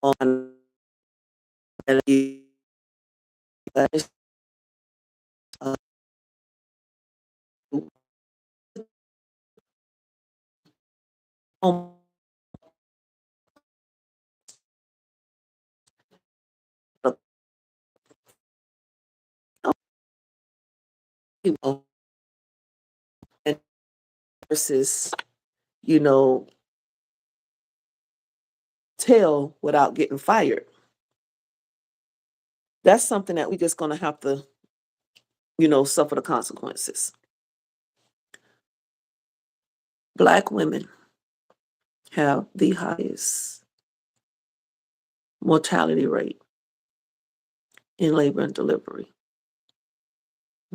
on uh, um, people and versus, you know, tell without getting fired. That's something that we just gonna have to, suffer the consequences. Black women have the highest mortality rate in labor and delivery.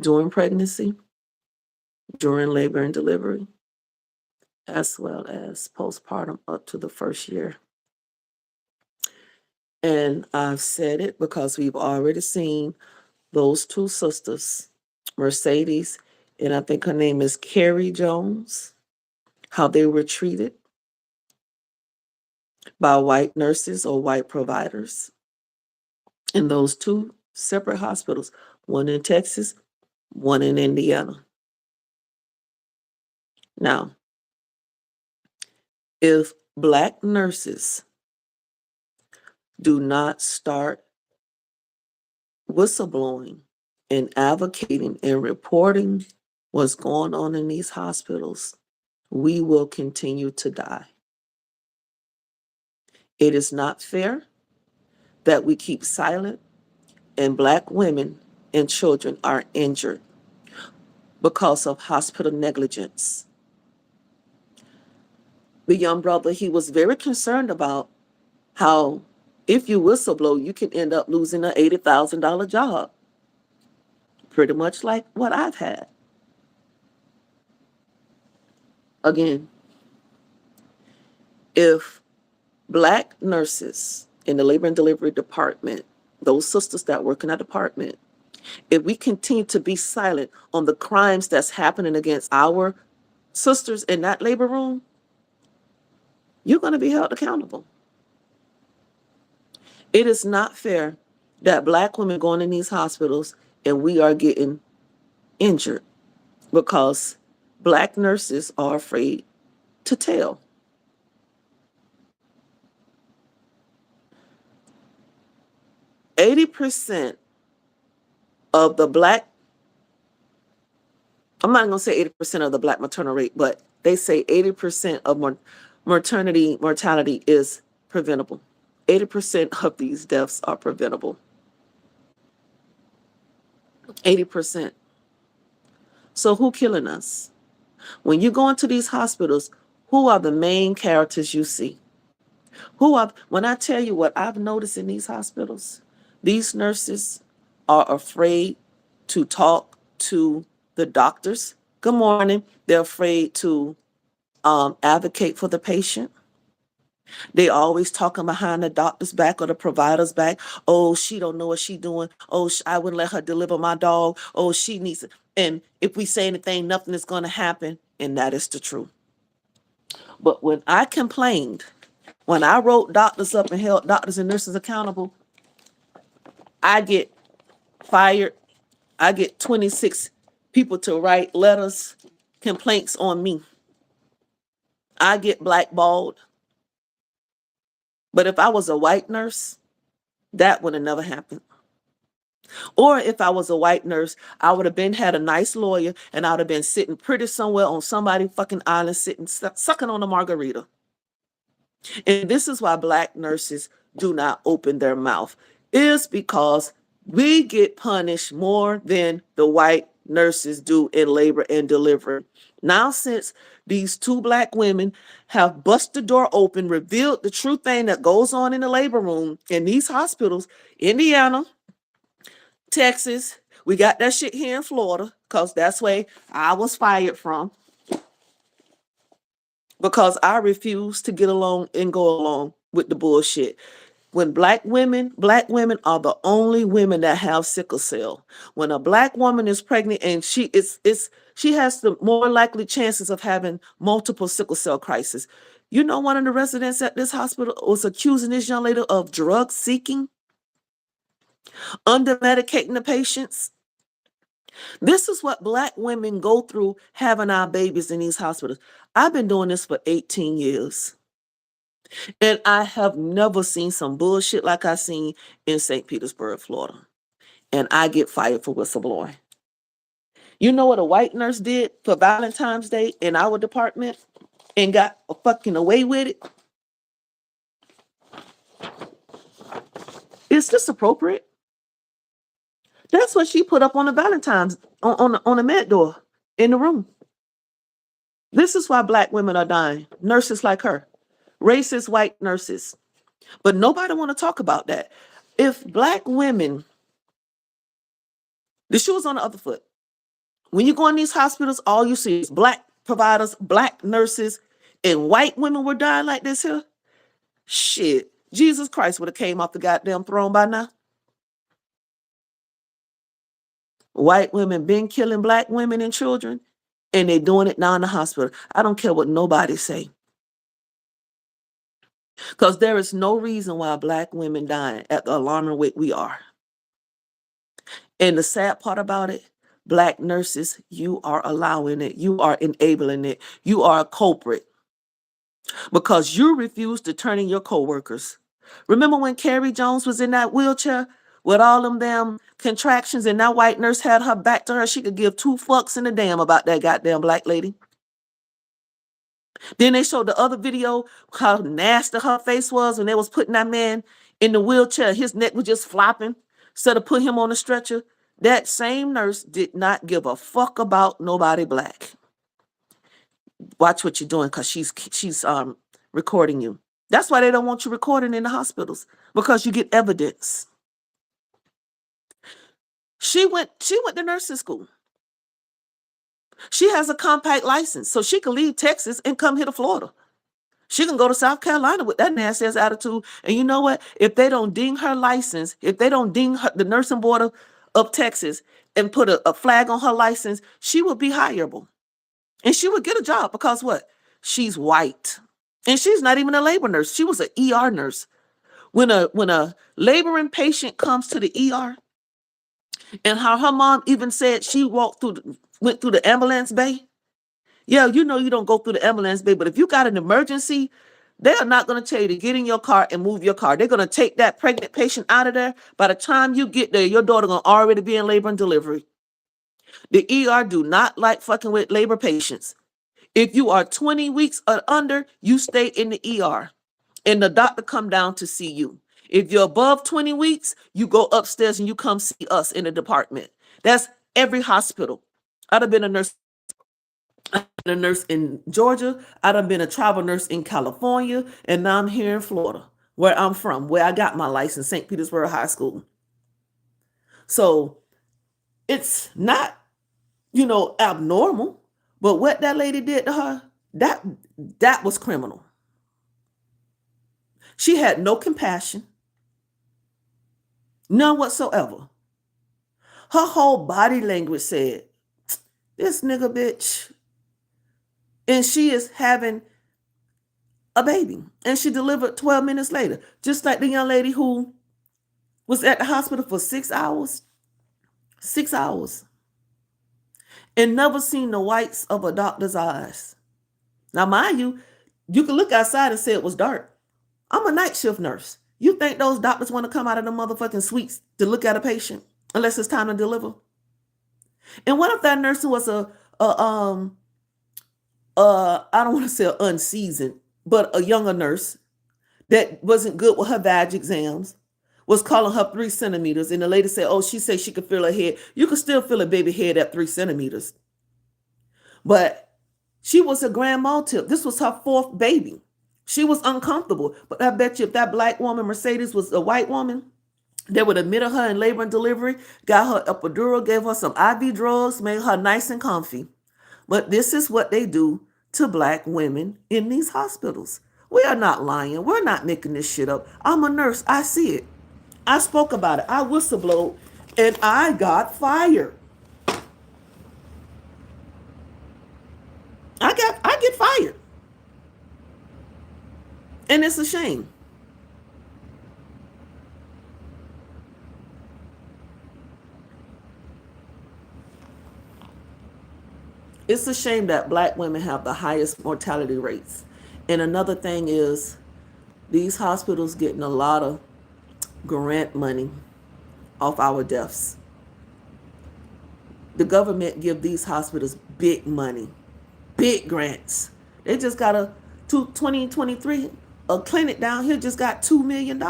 During pregnancy, during labor and delivery, as well as postpartum up to the first year. And I've said it because we've already seen those two sisters, Mercedes, and I think her name is Carrie Jones, how they were treated by white nurses or white providers in those two separate hospitals, one in Texas, one in Indiana. Now, if Black nurses do not start whistleblowing and advocating and reporting what's going on in these hospitals, we will continue to die. It is not fair that we keep silent and Black women and children are injured because of hospital negligence. The young brother, he was very concerned about how if you whistleblow, you can end up losing an $80,000 job. Pretty much like what I've had. Again, if Black nurses in the labor and delivery department, those sisters that work in that department, if we continue to be silent on the crimes that's happening against our sisters in that labor room, you're going to be held accountable. It is not fair that Black women going in these hospitals and we are getting injured because Black nurses are afraid to tell. %80 of the Black, I'm not going to say 80% of the Black maternal rate, but they say 80% of mortality is preventable. 80% of these deaths are preventable. 80%. So who killing us? When you go into these hospitals, who are the main characters you see? When I tell you what I've noticed in these hospitals, these nurses are afraid to talk to the doctors. Good morning. They're afraid to advocate for the patient. They always talking behind the doctor's back or the provider's back. Oh, she don't know what she doing. Oh, I wouldn't let her deliver my dog. Oh, she needs it. And if we say anything, nothing is going to happen. And that is the truth. But when I complained, when I wrote doctors up and held doctors and nurses accountable, I get fired. I get 26 people to write letters, complaints on me. I get blackballed. But if I was a white nurse, that would have never happened. Or if I was a white nurse, I would have had a nice lawyer and I would have been sitting pretty somewhere on somebody's fucking island, sitting, sucking on a margarita. And this is why Black nurses do not open their mouth, is because we get punished more than the white nurses do in labor and delivery. Now, since these two Black women have busted the door open, revealed the true thing that goes on in the labor room in these hospitals, Indiana, Texas, we got that shit here in Florida, because that's where I was fired from. Because I refuse to get along and go along with the bullshit. When Black women are the only women that have sickle cell. When a Black woman is pregnant and she has the more likely chances of having multiple sickle cell crises. You know, one of the residents at this hospital was accusing this young lady of drug seeking, under medicating the patients. This is what Black women go through having our babies in these hospitals. I've been doing this for 18 years. And I have never seen some bullshit like I seen in St. Petersburg, Florida. And I get fired for whistleblowing. You know what a white nurse did for Valentine's Day in our department and got fucking away with it? Is this appropriate? That's what she put up on the Valentine's on the med door in the room. This is why Black women are dying. Nurses like her, racist white nurses. But nobody want to talk about that. If Black women, the shoe is on the other foot. When you go in these hospitals, all you see is Black providers, Black nurses, and white women were dying like this here. Shit, Jesus Christ would have came off the goddamn throne by now. White women been killing Black women and children, and they doing it now in the hospital. I don't care what nobody say. Because there is no reason why Black women dying at the alarming rate we are. And the sad part about it, Black nurses, you are allowing it. You are enabling it. You are a culprit because you refuse to turn in your coworkers. Remember when Carrie Jones was in that wheelchair with all them damn contractions and that white nurse had her back to her? She could give two fucks in a damn about that goddamn Black lady. Then they showed the other video, how nasty her face was when they was putting that man in the wheelchair. His neck was just flopping. Instead of put him on a stretcher, that same nurse did not give a fuck about nobody Black. Watch what you're doing because she's recording you. That's why they don't want you recording in the hospitals, because you get evidence. She went to nursing school. She has a compact license, so she can leave Texas and come here to Florida. She can go to South Carolina with that nasty ass attitude. And you know what? If they don't ding her license, if they don't ding the nursing board of Texas and put a flag on her license, she would be hireable. And she would get a job because what? She's white. And she's not even a labor nurse. She was an ER nurse. When a laboring patient comes to the ER, and how her mom even said she went through the ambulance bay. Yeah, you know you don't go through the ambulance bay, but if you got an emergency, they are not going to tell you to get in your car and move your car. They're going to take that pregnant patient out of there. By the time you get there, your daughter going to already be in labor and delivery. The ER do not like fucking with labor patients. If you are 20 weeks or under, you stay in the ER and the doctor come down to see you. If you're above 20 weeks, you go upstairs and you come see us in the department. That's every hospital. I'd have been a nurse in Georgia. I'd have been a travel nurse in California. And now I'm here in Florida, where I'm from, where I got my license, St. Petersburg High School. So it's not, abnormal. But what that lady did to her, that was criminal. She had no compassion, none whatsoever. Her whole body language said, this nigga bitch. And she is having a baby. And she delivered 12 minutes later. Just like the young lady who was at the hospital for 6 hours. 6 hours. And never seen the whites of a doctor's eyes. Now, mind you, you can look outside and say it was dark. I'm a night shift nurse. You think those doctors want to come out of the motherfucking suites to look at a patient unless it's time to deliver? And what if that nurse was I don't want to say unseasoned, but a younger nurse that wasn't good with her vag exams, was calling her 3 centimeters, and the lady said, oh, she said she could feel her head. You could still feel a baby head at 3 centimeters. But she was a grandma tip. This was her 4th baby. She was uncomfortable. But I bet you if that Black woman, Mercedes, was a white woman, they would have admitted her in labor and delivery, got her epidural, gave her some IV drugs, made her nice and comfy. But this is what they do to Black women in these hospitals. We are not lying. We're not making this shit up. I'm a nurse. I see it. I spoke about it. I whistleblowed and I got fired. I get fired. And it's a shame. It's a shame that black women have the highest mortality rates. And another thing is these hospitals getting a lot of grant money off our deaths. The government give these hospitals big money, big grants. They just got a 2023 a clinic down here just got $2 million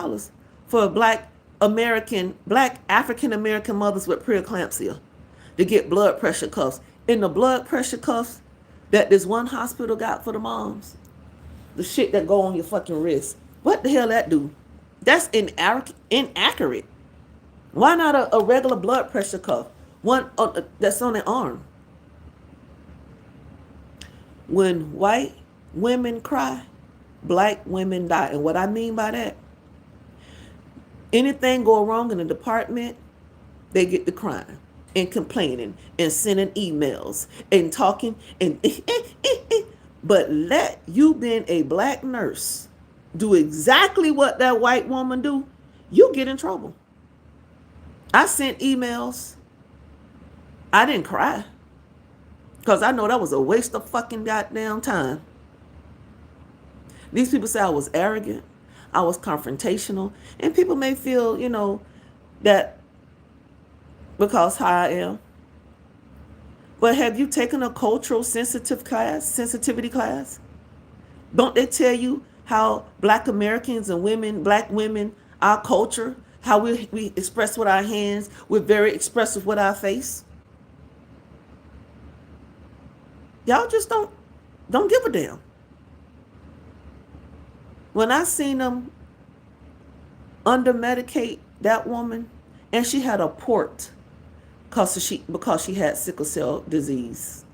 for black African American mothers with preeclampsia to get blood pressure cuffs. In the blood pressure cuffs that this one hospital got for the moms, the shit that go on your fucking wrist. What the hell that do? That's inaccurate. Why not a regular blood pressure cuff? One that's on the arm. When white women cry, black women die. And what I mean by that, anything go wrong in the department, they get to crying and complaining and sending emails and talking and but let you being a black nurse do exactly what that white woman do, you get in trouble. I sent emails. I didn't cry because I know that was a waste of fucking goddamn time. These people say I was arrogant, I was confrontational, and people may feel, that because how I am. But have you taken a cultural sensitivity class? Don't they tell you how black Americans and black women, our culture, how we express with our hands, we're very expressive with our face? Y'all just don't give a damn. When I seen them under medicate that woman, and she had a port because she had sickle cell disease,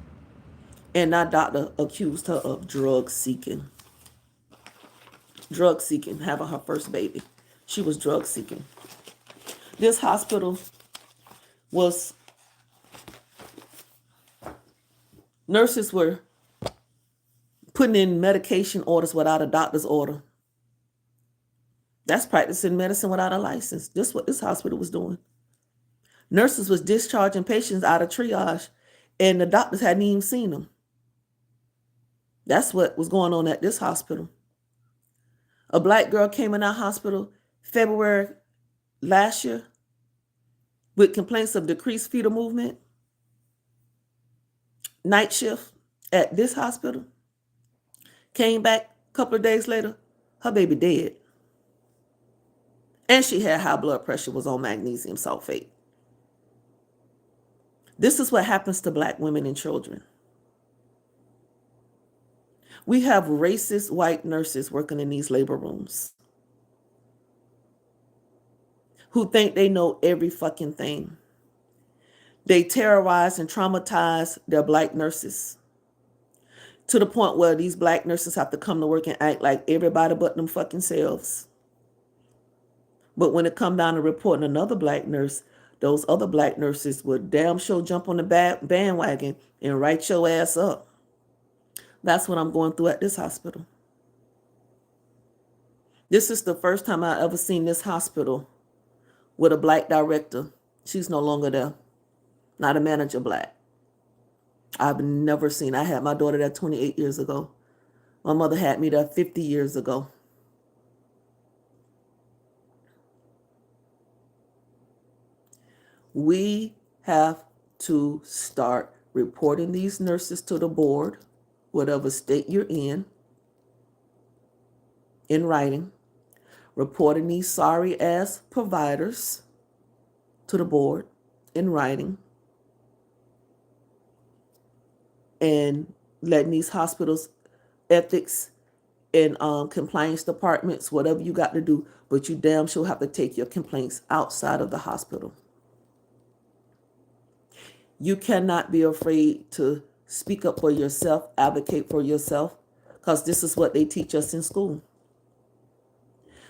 and that doctor accused her of drug seeking, having her first baby. She was drug seeking. This hospital was, nurses were putting in medication orders without a doctor's order. That's practicing medicine without a license. This is what this hospital was doing. Nurses was discharging patients out of triage, and the doctors hadn't even seen them. That's what was going on at this hospital. A black girl came in our hospital February last year with complaints of decreased fetal movement, night shift at this hospital. Came back a couple of days later, her baby dead. And she had high blood pressure, was on magnesium sulfate. This is what happens to black women and children. We have racist white nurses working in these labor rooms who think they know every fucking thing. They terrorize and traumatize their black nurses to the point where these black nurses have to come to work and act like everybody but them fucking selves. But when it come down to reporting another black nurse, those other black nurses would damn sure jump on the bandwagon and write your ass up. That's what I'm going through at this hospital. This is the first time I ever seen this hospital with a black director. She's no longer there. Not a manager black. I've never seen. I had my daughter there 28 years ago. My mother had me there 50 years ago. We have to start reporting these nurses to the board, whatever state you're in writing, reporting these sorry ass providers to the board in writing, and letting these hospitals, ethics and compliance departments, whatever you got to do, but you damn sure have to take your complaints outside of the hospital. You cannot be afraid to speak up for yourself, advocate for yourself, because this is what they teach us in school.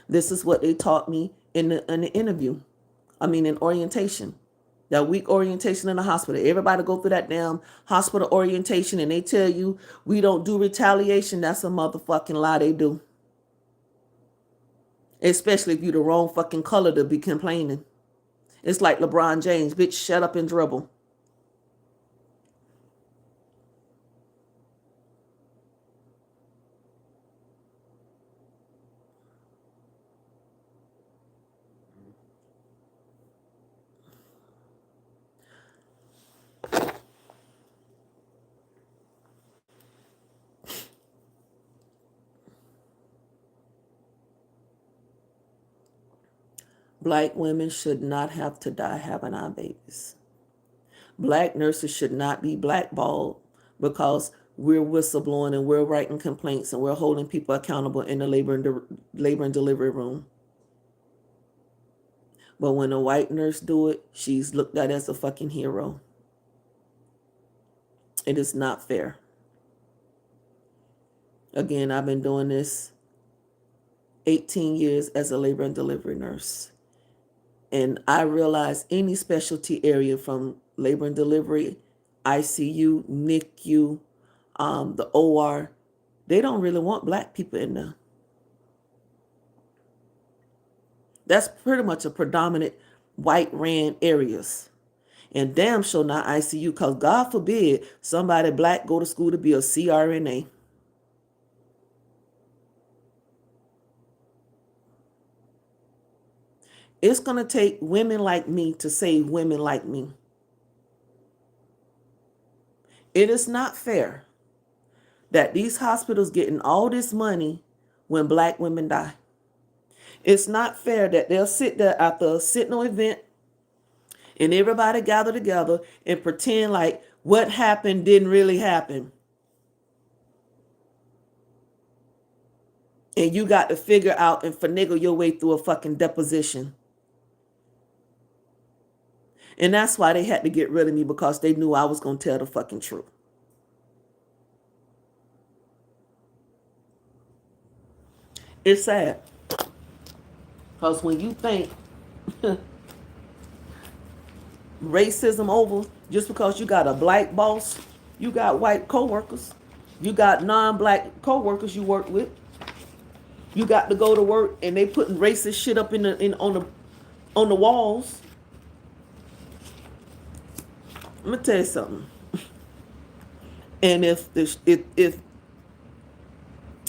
This is what they taught me in the orientation. That week orientation in the hospital. Everybody go through that damn hospital orientation and they tell you we don't do retaliation. That's a motherfucking lie, they do. Especially if you the wrong fucking color to be complaining. It's like LeBron James, bitch, shut up and dribble. Black women should not have to die having our babies. Black nurses should not be blackballed because we're whistleblowing and we're writing complaints and we're holding people accountable in the labor and delivery room. But when a white nurse do it, she's looked at as a fucking hero. It is not fair. Again, I've been doing this 18 years as a labor and delivery nurse. And I realize any specialty area from labor and delivery, ICU, NICU, the OR, they don't really want black people in there. That's pretty much a predominant white ran areas. And damn sure not ICU, because God forbid somebody black go to school to be a CRNA. It's going to take women like me to save women like me. It is not fair that these hospitals getting all this money when black women die. It's not fair that they'll sit there after a sitting event and everybody gather together and pretend like what happened didn't really happen. And you got to figure out and finagle your way through a fucking deposition. And that's why they had to get rid of me, because they knew I was going to tell the fucking truth. It's sad. Because when you think racism over just because you got a black boss, you got white coworkers, you got non-black coworkers you work with, you got to go to work and they putting racist shit up on the walls. Let me tell you something. And if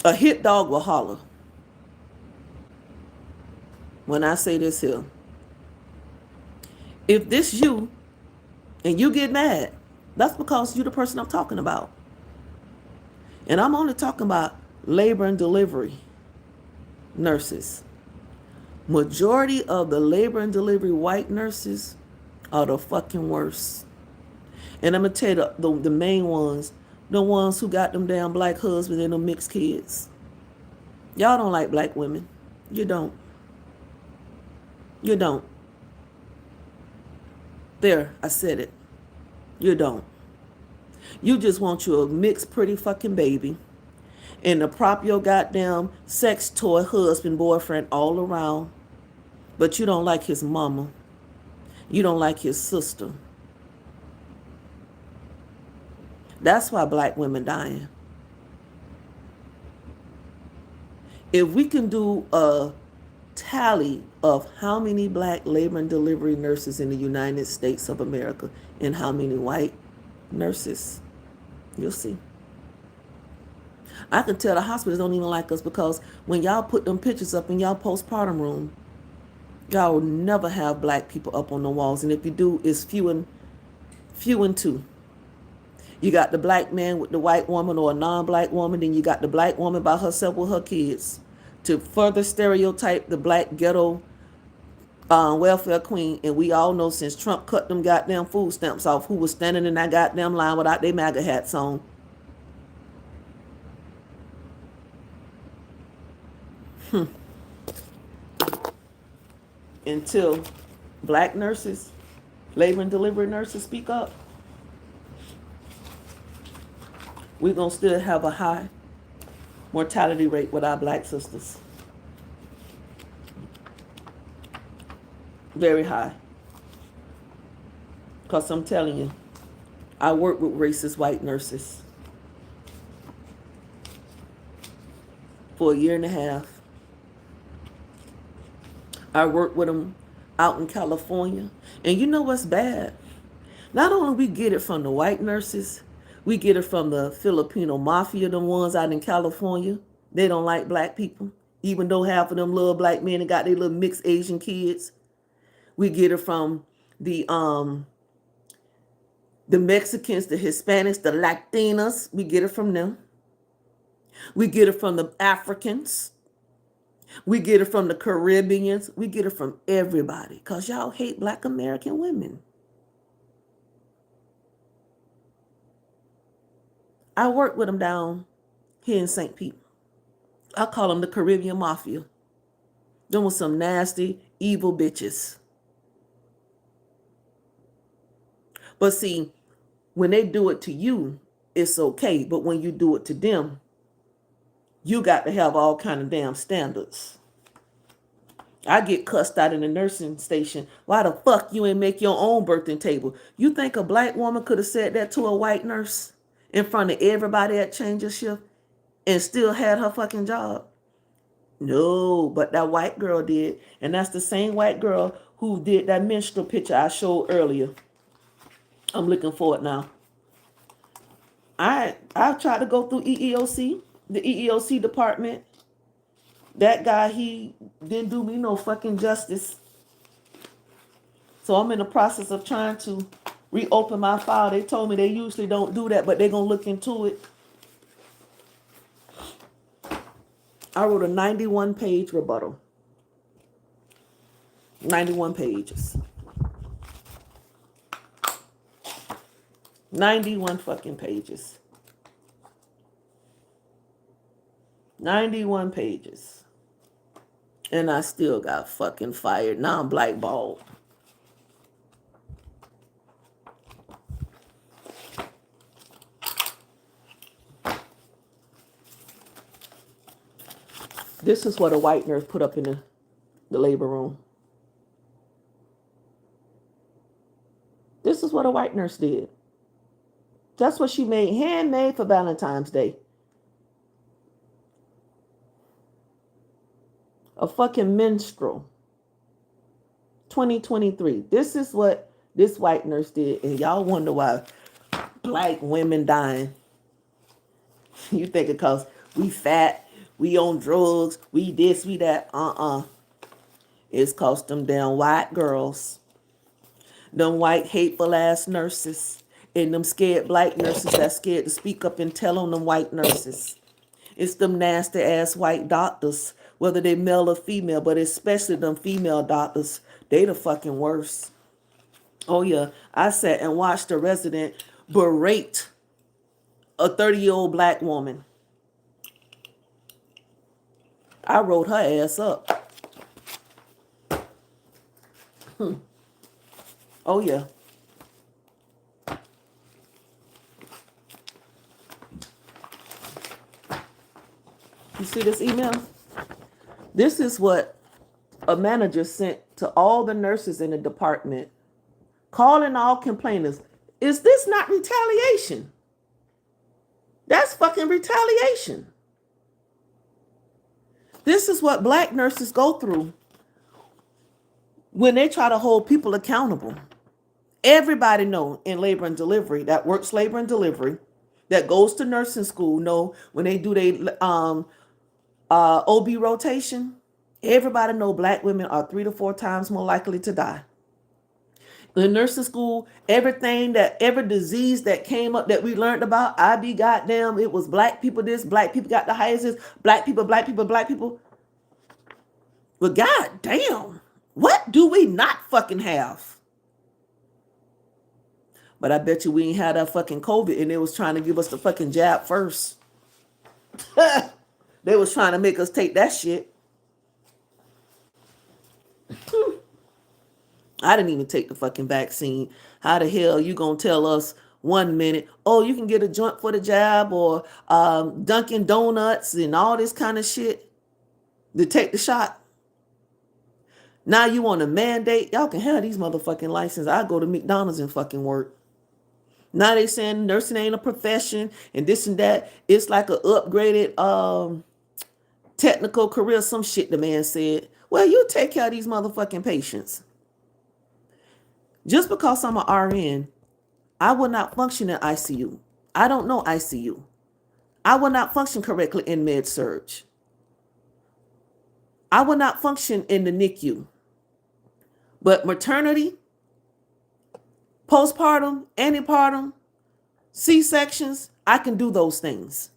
a hit dog will holler, when I say this here, if this you and you get mad, that's because you're the person I'm talking about. And I'm only talking about labor and delivery nurses. Majority of the labor and delivery white nurses are the fucking worst. And I'm going to tell you the main ones, the ones who got them damn black husbands and them mixed kids. Y'all don't like black women. You don't. You don't. There, I said it. You don't. You just want you a mixed pretty fucking baby and to prop your goddamn sex toy husband, boyfriend all around. But you don't like his mama. You don't like his sister. That's why black women dying. If we can do a tally of how many black labor and delivery nurses in the United States of America and how many white nurses, you'll see. I can tell the hospitals don't even like us because when y'all put them pictures up in y'all postpartum room, y'all will never have black people up on the walls. And if you do, it's few and two. You got the black man with the white woman or a non-black woman, then you got the black woman by herself with her kids to further stereotype the black ghetto welfare queen. And we all know since Trump cut them goddamn food stamps off, who was standing in that goddamn line without their MAGA hats on. Until black nurses, labor and delivery nurses speak up, we're going to still have a high mortality rate with our black sisters. Very high. Because I'm telling you, I work with racist white nurses for a year and a half. I work with them out in California. And you know what's bad? Not only we get it from the white nurses, we get it from the Filipino mafia, the ones out in California. They don't like black people, even though half of them love black men and got their little mixed Asian kids. We get it from the um the Mexicans, the Hispanics, the Latinas. We get it from them. We get it from the Africans. We get it from the Caribbeans. We get it from everybody because y'all hate black American women. I work with them down here in St. Pete. I call them the Caribbean Mafia. Them was some nasty, evil bitches. But see, when they do it to you, it's okay. But when you do it to them, you got to have all kind of damn standards. I get cussed out in the nursing station. Why the fuck you ain't make your own birthing table? You think a black woman could have said that to a white nurse in front of everybody at change of shift and still had her fucking job? No, but that white girl did. And that's the same white girl who did that menstrual picture I showed earlier. I'm looking for it now. I tried to go through EEOC, the EEOC department. That guy, he didn't do me no fucking justice. So I'm in the process of trying to reopen my file. They told me they usually don't do that, but they're going to look into it. I wrote a 91-page rebuttal. 91 pages. 91 fucking pages. 91 pages. And I still got fucking fired. Now I'm blackballed. This is what a white nurse put up in the labor room. This is what a white nurse did. That's what she made, handmade for Valentine's Day. A fucking minstrel. 2023. This is what this white nurse did. And y'all wonder why black women dying. You think it cause we fat, we on drugs, we this, we that. It's cause them damn white girls. Them white hateful ass nurses. And them scared black nurses that's scared to speak up and tell on them white nurses. It's them nasty ass white doctors, whether they male or female, but especially them female doctors. They the fucking worst. Oh yeah, I sat and watched a resident berate a 30-year-old black woman. I wrote her ass up. Oh yeah. You see this email? This is what a manager sent to all the nurses in the department, calling all complainers. Is this not retaliation? That's fucking retaliation. This is what black nurses go through when they try to hold people accountable. Everybody know in labor and delivery that works labor and delivery, that goes to nursing school, know when they do their OB rotation, everybody know black women are 3 to 4 times more likely to die. In nursing school, every disease that came up that we learned about, I be goddamn, it was black people this, black people got the highest this, black people, black people, black people. But goddamn, what do we not fucking have? But I bet you we ain't had that fucking COVID and they was trying to give us the fucking jab first. They was trying to make us take that shit. I didn't even take the fucking vaccine. How the hell you gonna tell us 1 minute, oh, you can get a joint for the jab or Dunkin' Donuts and all this kind of shit to take the shot? Now you want a mandate? Y'all can have these motherfucking licenses. I go to McDonald's and fucking work. Now they saying nursing ain't a profession and this and that. It's like a upgraded technical career, some shit the man said. Well, you take care of these motherfucking patients. Just because I'm an RN, I will not function in ICU. I don't know ICU. I will not function correctly in med surge. I will not function in the NICU. But maternity, postpartum, antepartum, C-sections, I can do those things.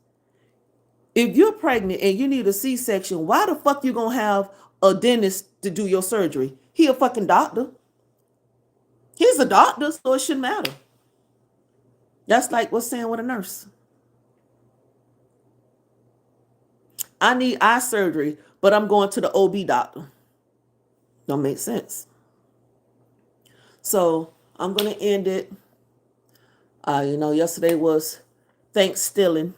If you're pregnant and you need a C-section, why the fuck you gonna have a dentist to do your surgery? He a fucking doctor. He's a doctor, so it shouldn't matter. That's like what's saying with a nurse. I need eye surgery, but I'm going to the OB doctor. Don't make sense. So I'm gonna end it. Yesterday was Thanksgiving.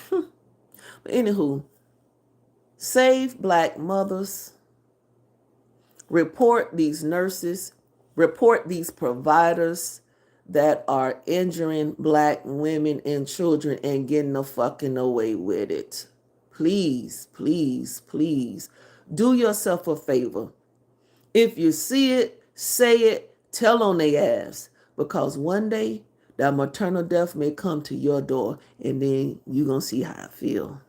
But anywho, save Black mothers. Report these nurses. Report these providers that are injuring Black women and children and getting the fucking away with it. Please, please, please do yourself a favor. If you see it, say it, tell on their ass. Because one day that maternal death may come to your door and then you're going to see how I feel.